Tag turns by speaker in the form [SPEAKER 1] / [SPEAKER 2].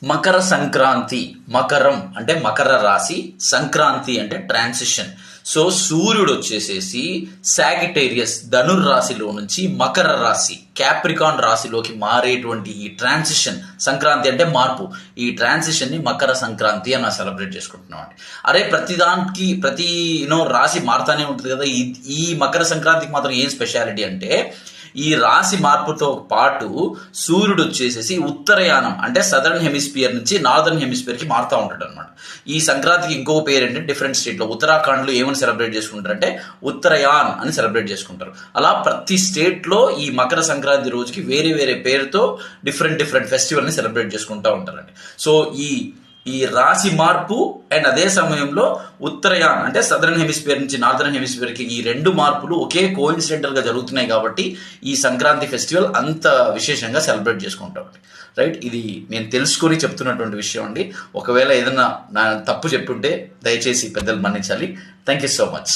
[SPEAKER 1] మకర సంక్రాంతి. మకరం అంటే మకర రాశి, సంక్రాంతి అంటే ట్రాన్సిషన్. సో సూర్యుడు వచ్చేసేసి సాగిటేరియస్ ధనుర్రాశిలో నుంచి మకర రాశి క్యాప్రికాన్ రాశిలోకి మారేటువంటి ఈ ట్రాన్సిషన్, సంక్రాంతి అంటే మార్పు, ఈ ట్రాన్సిషన్ ని మకర సంక్రాంతి అని సెలబ్రేట్ చేసుకుంటున్నాం అండి. అరే ప్రతిదానికి ప్రతి రాశి మారుతానే ఉంటుంది కదా, ఈ మకర సంక్రాంతికి మాత్రం ఏం స్పెషాలిటీ అంటే ఈ రాశి మార్పుతో పాటు సూర్యుడు వచ్చేసేసి ఉత్తరయానం అంటే సదర్న్ హెమిస్ఫియర్ నుంచి నార్దర్న్ హెమిస్ఫియర్ కి మారుతూ ఉంటాడు అనమాట. ఈ సంక్రాంతికి ఇంకో పేరు ఏంటంటే డిఫరెంట్ స్టేట్ లో ఉత్తరాఖండ్ లో ఏమని సెలబ్రేట్ చేసుకుంటారంటే ఉత్తరయాన్ అని సెలబ్రేట్ చేసుకుంటారు. అలా ప్రతి స్టేట్ లో ఈ మకర సంక్రాంతి రోజుకి వేరే వేరే పేరుతో డిఫరెంట్ ఫెస్టివల్ ని సెలబ్రేట్ చేసుకుంటూ ఉంటారండి. సో ఈ రాశి మార్పు అండ్ అదే సమయంలో ఉత్తరయాన్ అంటే సదరన్ హెమిస్ఫియర్ నుంచి నార్దర్న్ హెమిస్ఫియర్ కి ఈ రెండు మార్పులు ఒకే కోఇన్సిడెంటల్ గా జరుగుతున్నాయి కాబట్టి ఈ సంక్రాంతి ఫెస్టివల్ అంత విశేషంగా సెలబ్రేట్ చేసుకుంటాం. రైట్, ఇది నేను తెలుసుకొని చెప్తున్నటువంటి విషయం అండి. ఒకవేళ ఏదైనా నా తప్పు చెప్పుంటే దయచేసి పెద్దలు మన్నించాలి. Thank you so much.